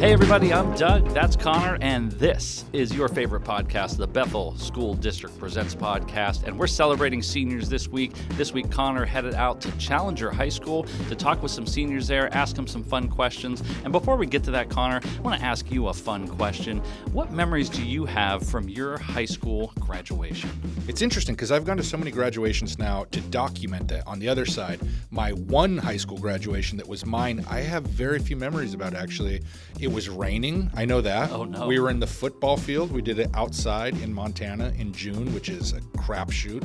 Hey everybody, I'm Doug, that's Connor, and this is your favorite podcast, the Bethel School District Presents podcast, and we're celebrating seniors this week. This week, Connor headed out to Challenger High School to talk with some seniors there, ask them some fun questions. And before we get to that, Connor, I want to ask you a fun question. What memories do you have from your high school graduation? It's interesting because I've gone to so many graduations now to document that. On the other side, my one high school graduation that was mine, I have very few memories about, actually. It was raining, I know that. Oh, no. We were in the football field. We did it outside in Montana in June, which is a crapshoot.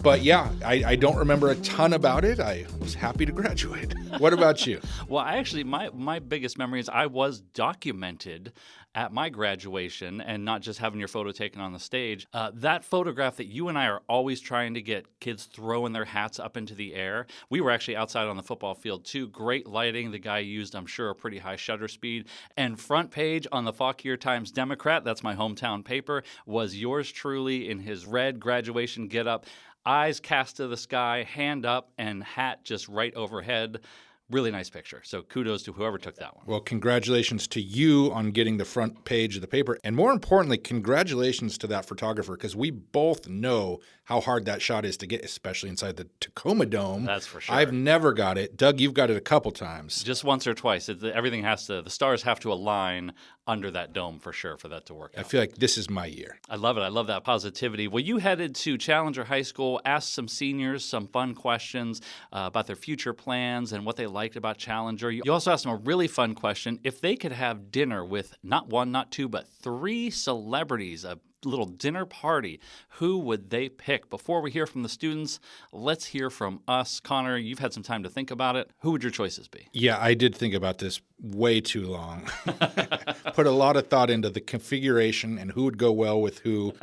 But yeah, I don't remember a ton about it. I was happy to graduate. What about you? Well, I actually, my biggest memory is I was documented at my graduation and not just having your photo taken on the stage. That photograph that you and I are always trying to get kids throwing their hats up into the air. We were actually outside on the football field too. Great lighting. The guy used, I'm sure, a pretty high shutter speed. And front page on the Fauquier Times Democrat, that's my hometown paper, was yours truly in his red graduation getup. Eyes cast to the sky, hand up, and hat just right overhead. Really nice picture. So kudos to whoever took that one. Well, congratulations to you on getting the front page of the paper. And more importantly, congratulations to that photographer, because we both know how hard that shot is to get, especially inside the Tacoma Dome. That's for sure. I've never got it. Doug, you've got it a couple times. Just once or twice. Everything has to, the stars have to align under that dome for sure for that to work out. I feel like this is my year. I love it. I love that positivity. Well, you headed to Challenger High School, asked some seniors some fun questions about their future plans and what they liked about Challenger. You also asked them a really fun question. If they could have dinner with not one, not two, but three celebrities, a little dinner party, who would they pick? Before we hear from the students, let's hear from us. Connor, you've had some time to think about it. Who would your choices be? Yeah, I did think about this way too long. Put a lot of thought into the configuration and who would go well with who.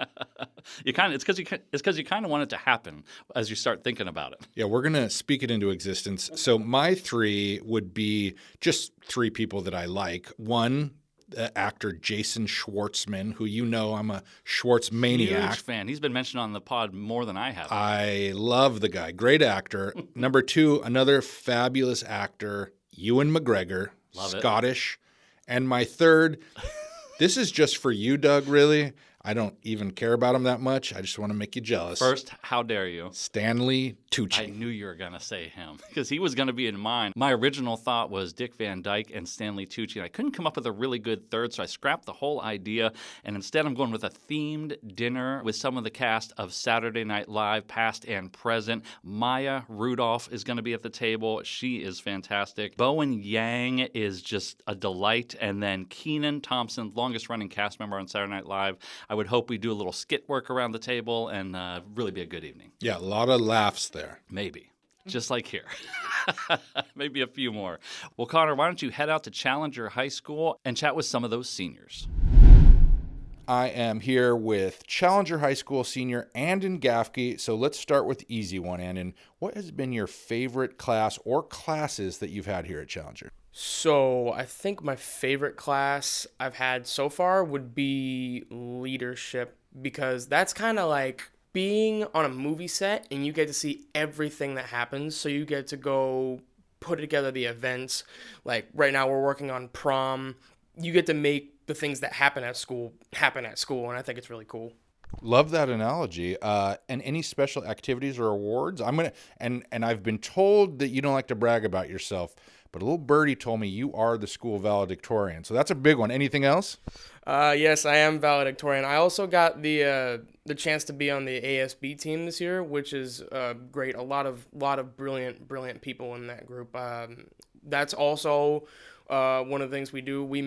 It's because you kind of want it to happen as you start thinking about it. Yeah, we're going to speak it into existence. So my three would be just three people that I like. One, actor Jason Schwartzman, who you know I'm a Schwartz maniac. Huge fan. He's been mentioned on the pod more than I have. I love the guy. Great actor. Number two, another fabulous actor, Ewan McGregor, Love it. Scottish. And my third, this is just for you, Doug, really. I don't even care about him that much. I just want to make you jealous. First, how dare you? Stanley Tucci. I knew you were going to say him because he was going to be in mine. My original thought was Dick Van Dyke and Stanley Tucci, and I couldn't come up with a really good third, so I scrapped the whole idea, and instead I'm going with a themed dinner with some of the cast of Saturday Night Live, past and present. Maya Rudolph is going to be at the table. She is fantastic. Bowen Yang is just a delight, and then Kenan Thompson, longest-running cast member on Saturday Night Live. I would hope we do a little skit work around the table and really be a good evening. Yeah, a lot of laughs there. Maybe. Just like here. Maybe a few more. Well, Connor, why don't you head out to Challenger High School and chat with some of those seniors? I am here with Challenger High School senior Andon Gaffke. So let's start with the easy one, Andon. What has been your favorite class or classes that you've had here at Challenger? So I think my favorite class I've had so far would be leadership, because that's kind of like being on a movie set and you get to see everything that happens. So you get to go put together the events. Like right now we're working on prom. You get to make the things that happen at school, and I think it's really cool. Love that analogy. And any special activities or awards? And I've been told that you don't like to brag about yourself, but a little birdie told me you are the school valedictorian. So that's a big one. Anything else? Yes, I am valedictorian. I also got the chance to be on the ASB team this year, which is great. A lot of brilliant people in that group. That's also one of the things we do. We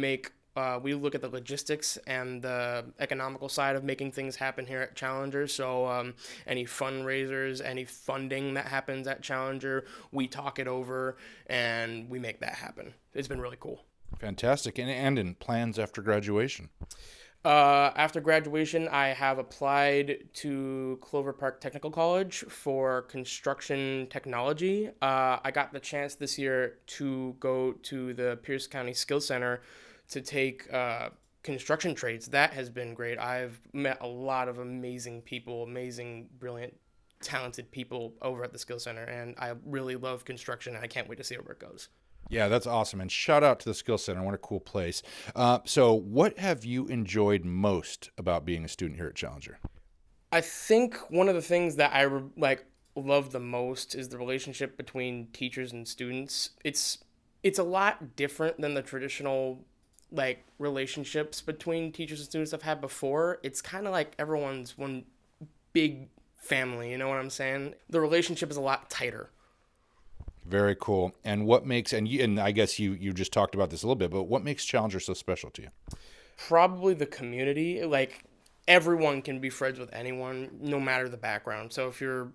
look at the logistics and the economical side of making things happen here at Challenger. So any fundraisers, any funding that happens at Challenger, we talk it over and we make that happen. It's been really cool. Fantastic. And in plans after graduation? After graduation, I have applied to Clover Park Technical College for construction technology. I got the chance this year to go to the Pierce County Skills Center to take construction trades. That has been great. I've met a lot of amazing people, amazing, brilliant, talented people over at the Skills Center, and I really love construction, and I can't wait to see where it goes. Yeah, that's awesome. And shout out to the Skill Center. What a cool place. So what have you enjoyed most about being a student here at Challenger? I think one of the things that like love the most is the relationship between teachers and students. It's a lot different than the traditional like relationships between teachers and students I've had before. It's kind of like everyone's one big family, you know what I'm saying? The relationship is a lot tighter. Very cool. And what makes, and I guess you just talked about this a little bit, but what makes Challenger so special to you? Probably the community. Like everyone can be friends with anyone, no matter the background. So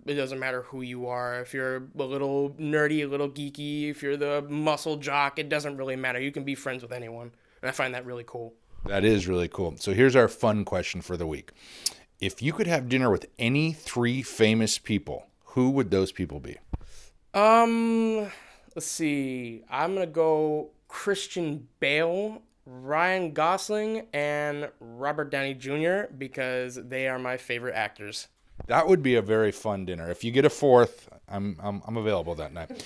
it doesn't matter who you are. If you're a little nerdy, a little geeky, if you're the muscle jock, it doesn't really matter. You can be friends with anyone. And I find that really cool. That is really cool. So here's our fun question for the week. If you could have dinner with any three famous people, who would those people be? Let's see. I'm gonna go Christian Bale, Ryan Gosling, and Robert Downey Jr. because they are my favorite actors. That would be a very fun dinner. If you get a fourth, I'm available that night.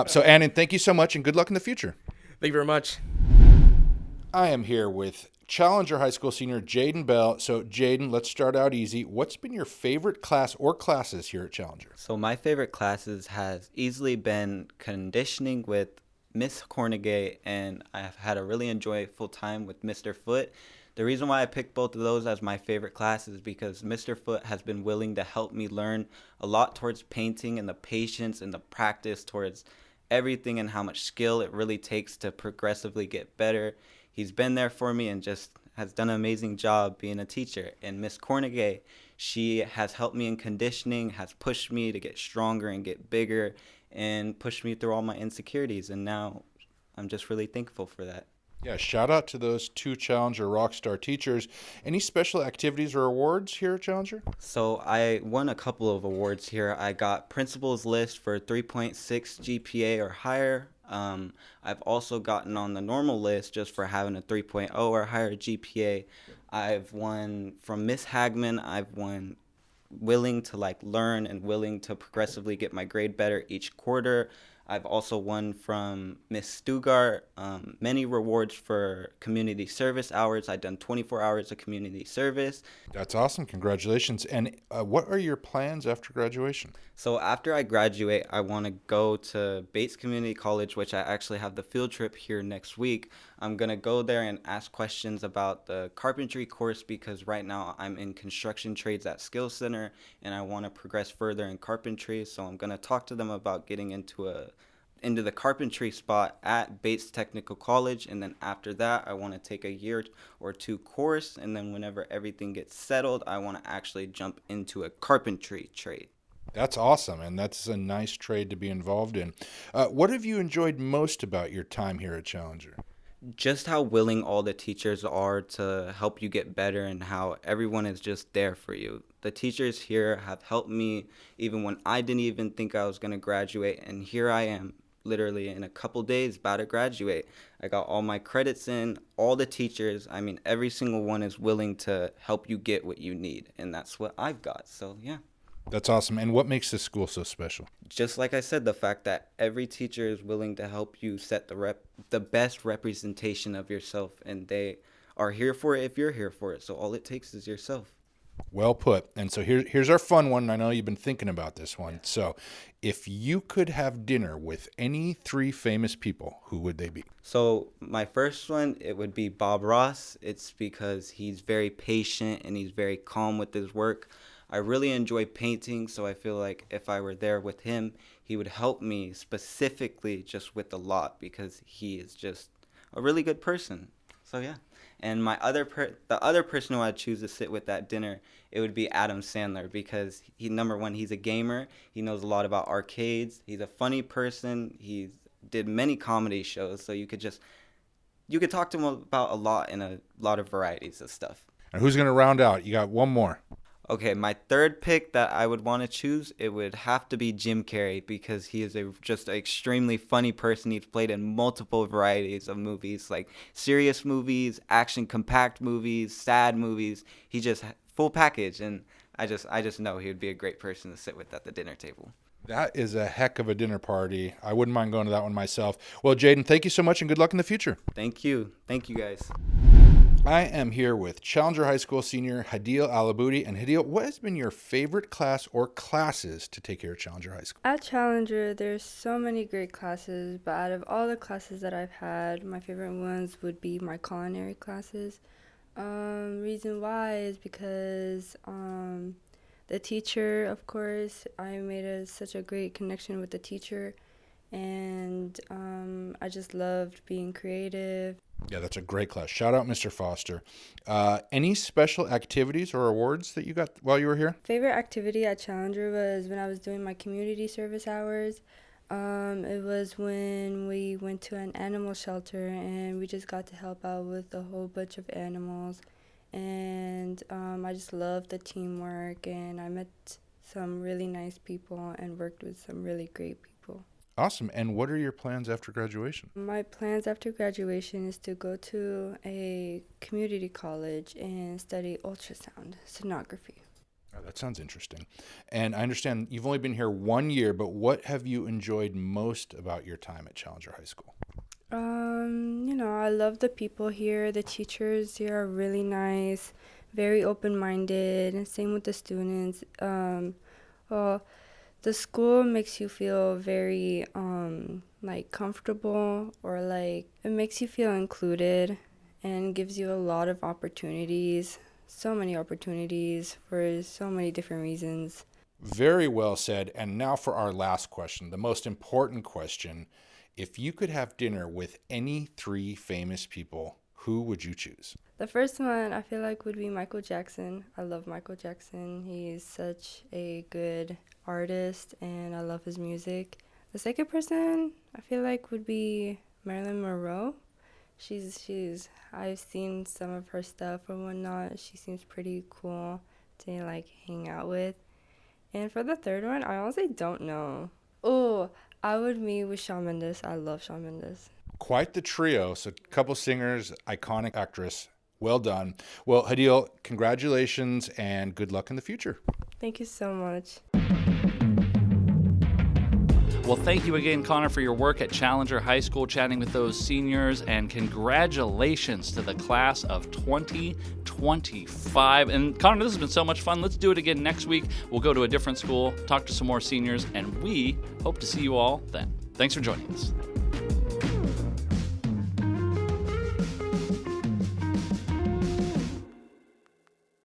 So, Annan, thank you so much, and good luck in the future. Thank you very much. I am here with Challenger High School senior Jaden Bell. So, Jaden, let's start out easy. What's been your favorite class or classes here at Challenger? So my favorite classes has easily been conditioning with Miss Cornegay, and I've had a really enjoyable time with Mr. Foote. The reason why I picked both of those as my favorite classes is because Mr. Foote has been willing to help me learn a lot towards painting and the patience and the practice towards everything and how much skill it really takes to progressively get better. He's been there for me and just has done an amazing job being a teacher. And Miss Cornegay, she has helped me in conditioning, has pushed me to get stronger and get bigger, and pushed me through all my insecurities. And now I'm just really thankful for that. Yeah, shout out to those two Challenger Rockstar teachers. Any special activities or awards here at Challenger? So I won a couple of awards here. I got principal's list for 3.6 GPA or higher. I've also gotten on the normal list just for having a 3.0 or higher GPA. I've won from Miss Hagman. I've won willing to learn and willing to progressively get my grade better each quarter. I've also won from Miss Stugart many rewards for community service hours. I've done 24 hours of community service. That's awesome. Congratulations. And what are your plans after graduation? So after I graduate, I want to go to Bates Community College, which I actually have the field trip here next week. I'm going to go there and ask questions about the carpentry course because right now I'm in construction trades at Skill Center and I want to progress further in carpentry. So I'm going to talk to them about getting into the carpentry spot at Bates Technical College, and then after that I want to take a year or two course, and then whenever everything gets settled I want to actually jump into a carpentry trade. That's awesome, and that's a nice trade to be involved in. What have you enjoyed most about your time here at Challenger? Just how willing all the teachers are to help you get better and how everyone is just there for you. The teachers here have helped me even when I didn't even think I was going to graduate, and here I am literally in a couple days about to graduate. I got all my credits in, all the teachers, I mean every single one is willing to help you get what you need, and that's what I've got. So yeah. That's awesome. And what makes this school so special? Just like I said, the fact that every teacher is willing to help you set the best representation of yourself, and they are here for it if you're here for it. So all it takes is yourself. Well put. And so here's our fun one. I know you've been thinking about this one. So if you could have dinner with any three famous people, who would they be? So my first one, it would be Bob Ross. It's because he's very patient and he's very calm with his work. I really enjoy painting, so I feel like if I were there with him, he would help me specifically just with a lot because he is just a really good person. So yeah. And the other person who I'd choose to sit with at dinner, it would be Adam Sandler because number one, he's a gamer. He knows a lot about arcades. He's a funny person. He did many comedy shows, so you could talk to him about a lot and a lot of varieties of stuff. And who's going to round out? You got one more. Okay, my third pick that I would want to choose, it would have to be Jim Carrey because he is just an extremely funny person. He's played in multiple varieties of movies, like serious movies, action-compact movies, sad movies. He just full package, and I just know he would be a great person to sit with at the dinner table. That is a heck of a dinner party. I wouldn't mind going to that one myself. Well, Jaden, thank you so much and good luck in the future. Thank you. Thank you, guys. I am here with Challenger High School senior Hadil Alaboudi. And Hadil, what has been your favorite class or classes to take here at Challenger High School? At Challenger, there's so many great classes, but out of all the classes that I've had, my favorite ones would be my culinary classes. Reason why is because the teacher, of course, I made such a great connection with the teacher, and I just loved being creative. Yeah, that's a great class. Shout out Mr. Foster. Any special activities or awards that you got while you were here? Favorite activity at Challenger was when I was doing my community service hours. It was when we went to an animal shelter and we just got to help out with a whole bunch of animals. And I just loved the teamwork, and I met some really nice people and worked with some really great people. Awesome. And what are your plans after graduation? My plans after graduation is to go to a community college and study ultrasound sonography. Oh, that sounds interesting. And I understand you've only been here 1 year, but what have you enjoyed most about your time at Challenger High School? I love the people here. The teachers here are really nice, very open-minded. Same with the students. The school makes you feel very comfortable, or it makes you feel included, and gives you a lot of opportunities. So many opportunities for so many different reasons. Very well said. And now for our last question, the most important question. If you could have dinner with any 3 famous people, who would you choose? The first one I feel like would be Michael Jackson. I love Michael Jackson. He's such a good artist and I love his music. The second person I feel like would be Marilyn Monroe. I've seen some of her stuff or whatnot. She seems pretty cool to hang out with. And for the third one, I honestly don't know. Oh, I would meet with Shawn Mendes. I love Shawn Mendes. Quite the trio. So a couple singers, iconic actress. Well done. Well, Hadil, congratulations and good luck in the future. Thank you so much. Well, thank you again, Connor, for your work at Challenger High School, chatting with those seniors, and congratulations to the class of 2025. And Connor, this has been so much fun. Let's do it again next week. We'll go to a different school, talk to some more seniors, and we hope to see you all then. Thanks for joining us.